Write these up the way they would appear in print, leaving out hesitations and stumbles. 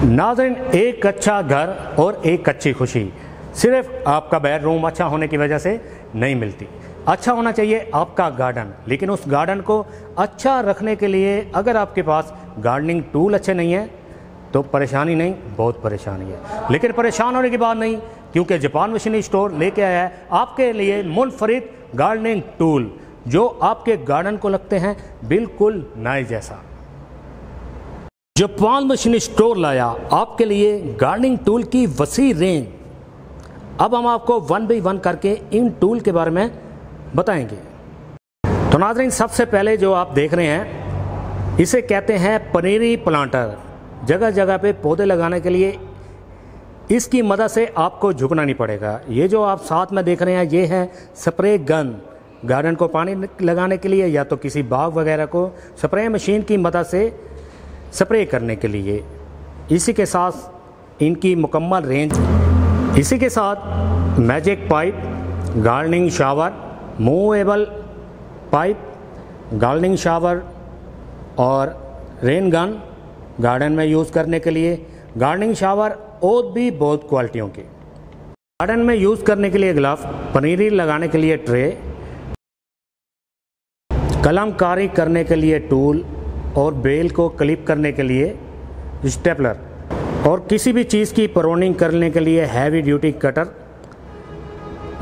नाज़रीन, एक अच्छा घर और एक अच्छी खुशी सिर्फ आपका बेडरूम अच्छा होने की वजह से नहीं मिलती। अच्छा होना चाहिए आपका गार्डन, लेकिन उस गार्डन को अच्छा रखने के लिए अगर आपके पास गार्डनिंग टूल अच्छे नहीं है तो परेशानी नहीं, बहुत परेशानी है। लेकिन परेशान होने की बात नहीं, क्योंकि जापान मशीनरी स्टोर लेके आया है आपके लिए मुनफरिद गार्डनिंग टूल जो आपके गार्डन को लगते हैं बिल्कुल नए जैसा। जापान मशीनरी स्टोर लाया आपके लिए गार्डनिंग टूल की वसी रेंज। अब हम आपको 1 बाय 1 करके इन टूल के बारे में बताएंगे। तो नाज़रीन, सबसे पहले जो आप देख रहे हैं इसे कहते हैं पनीरी प्लांटर। जगह जगह पे पौधे लगाने के लिए इसकी मदद से आपको झुकना नहीं पड़ेगा। ये जो आप साथ में देख रहे हैं ये है स्प्रे गन, गार्डन को पानी लगाने के लिए या तो किसी बाग वगैरह को स्प्रे मशीन की मदद से स्प्रे करने के लिए। इसी के साथ इनकी मुकम्मल रेंज, इसी के साथ magic pipe, gardening shower, movable pipe, gardening shower और रेन गन गार्डन में यूज़ करने के लिए, गार्डनिंग शावर और भी बहुत क्वालिटियों के। गार्डन में यूज़ करने के लिए ग्लव, पनीरी लगाने के लिए ट्रे, कलमकारी करने के लिए टूल और बेल को क्लिप करने के लिए स्टेपलर और किसी भी चीज़ की प्रोनिंग करने के लिए हैवी ड्यूटी कटर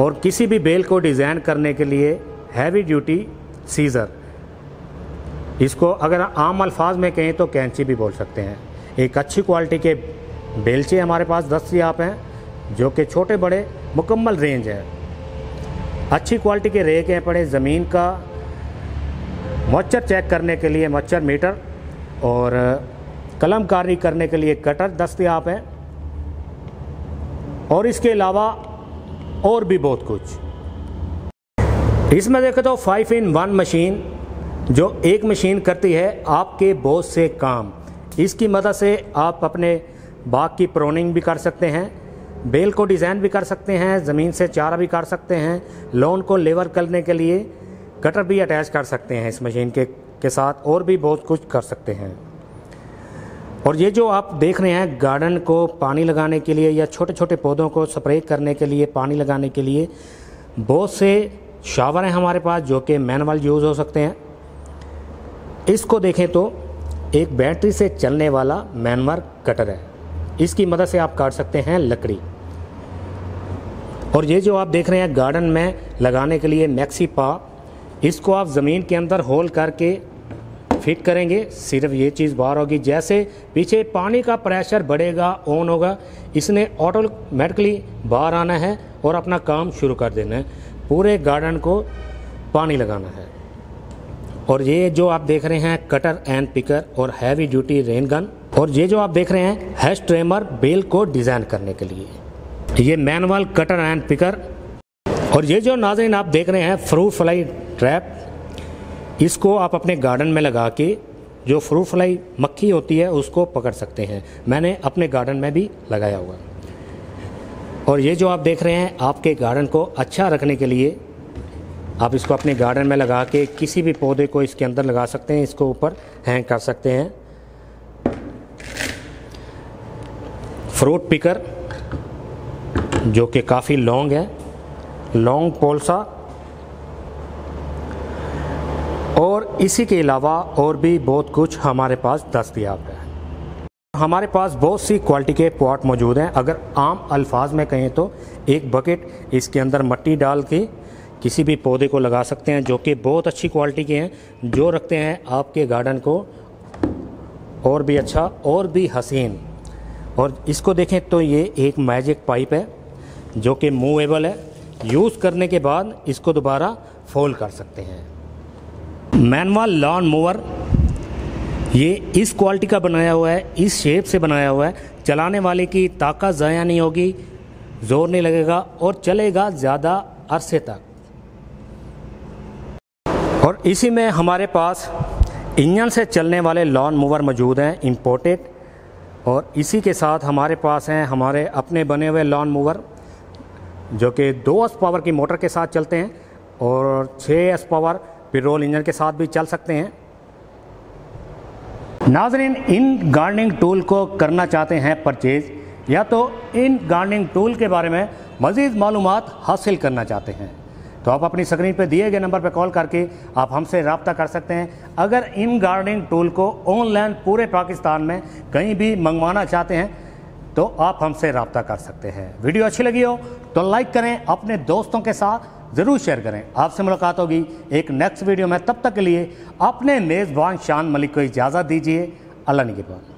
और किसी भी बेल को डिज़ाइन करने के लिए हैवी ड्यूटी सीज़र। इसको अगर आम अल्फाज में कहें तो कैंची भी बोल सकते हैं। एक अच्छी क्वालिटी के बेलचे हमारे पास दस्तयाब हैं जो कि छोटे बड़े मुकम्मल रेंज है। अच्छी क्वालिटी के रेक हैं पड़े, ज़मीन का मच्छर चेक करने के लिए मच्छर मीटर और कलमकारी करने के लिए कटर दस्तयाब है और इसके अलावा और भी बहुत कुछ। इसमें देखें तो 5 in 1 मशीन, जो एक मशीन करती है आपके बहुत से काम। इसकी मदद से आप अपने बाग की प्रोनिंग भी कर सकते हैं, बेल को डिज़ाइन भी कर सकते हैं, ज़मीन से चारा भी काट सकते हैं, लॉन को लेवल करने के लिए कटर भी अटैच कर सकते हैं इस मशीन के साथ, और भी बहुत कुछ कर सकते हैं। और ये जो आप देख रहे हैं गार्डन को पानी लगाने के लिए या छोटे छोटे पौधों को स्प्रे करने के लिए, पानी लगाने के लिए बहुत से शावर हैं हमारे पास जो कि मैनुअल यूज़ हो सकते हैं। इसको देखें तो एक बैटरी से चलने वाला मैनुअल कटर है, इसकी मदद से आप काट सकते हैं लकड़ी। और ये जो आप देख रहे हैं गार्डन में लगाने के लिए मैक्सी पा, इसको आप ज़मीन के अंदर होल करके फिट करेंगे, सिर्फ ये चीज़ बाहर होगी। जैसे पीछे पानी का प्रेशर बढ़ेगा, ऑन होगा, इसने ऑटोमेटिकली बाहर आना है और अपना काम शुरू कर देना है। पूरे गार्डन को पानी लगाना है। और ये जो आप देख रहे हैं कटर एंड पिकर और हैवी ड्यूटी रेन गन, और ये जो आप देख रहे हैं हैश ट्रेमर, बेल को डिज़ाइन करने के लिए। ये मैनुअल कटर एंड पिकर। और ये जो नाज़रीन आप देख रहे हैं फ्रूट फ्लाई ट्रैप, इसको आप अपने गार्डन में लगा के जो फ्रूट फ्लाई मक्खी होती है उसको पकड़ सकते हैं। मैंने अपने गार्डन में भी लगाया हुआ। और ये जो आप देख रहे हैं आपके गार्डन को अच्छा रखने के लिए आप इसको अपने गार्डन में लगा के किसी भी पौधे को इसके अंदर लगा सकते हैं, इसको ऊपर हैंग कर सकते हैं। फ्रूट पिकर जो कि काफ़ी लॉन्ग है, लॉन्ग पोलसा। और इसी के अलावा और भी बहुत कुछ हमारे पास दस्तयाब है। हमारे पास बहुत सी क्वालिटी के पॉट मौजूद हैं। अगर आम अल्फाज में कहें तो एक बकेट, इसके अंदर मिट्टी डाल के किसी भी पौधे को लगा सकते हैं जो कि बहुत अच्छी क्वालिटी के हैं, जो रखते हैं आपके गार्डन को और भी अच्छा और भी हसीन। और इसको देखें तो ये एक मैजिक पाइप है जो कि मूवेबल है, यूज़ करने के बाद इसको दोबारा फोल्ड कर सकते हैं। मैनुअल लॉन मूवर, ये इस क्वालिटी का बनाया हुआ है, इस शेप से बनाया हुआ है। चलाने वाले की ताकत ज़ाया नहीं होगी, ज़ोर नहीं लगेगा और चलेगा ज़्यादा अरसे तक। और इसी में हमारे पास इंजन से चलने वाले लॉन मूवर मौजूद हैं, इंपोर्टेड। और इसी के साथ हमारे पास हैं हमारे अपने बने हुए लॉन मूवर जो कि 2 HP की मोटर के साथ चलते हैं और 6 HP पेट्रोल इंजन के साथ भी चल सकते हैं। नाज़रीन, इन गार्डनिंग टूल को करना चाहते हैं परचेज़, या तो इन गार्डनिंग टूल के बारे में मज़ीद मालूमात हासिल करना चाहते हैं, तो आप अपनी स्क्रीन पर दिए गए नंबर पर कॉल करके आप हमसे रब्ता कर सकते हैं। अगर इन गार्डनिंग टूल को ऑनलाइन पूरे पाकिस्तान में कहीं भी मंगवाना चाहते हैं तो आप हमसे रब्ता कर सकते हैं। वीडियो अच्छी लगी हो तो लाइक करें, अपने दोस्तों के साथ ज़रूर शेयर करें। आपसे मुलाकात होगी एक नेक्स्ट वीडियो में। तब तक के लिए अपने मेज़बान शान मलिक को इजाज़त दीजिए। अल्लाह निगहबान।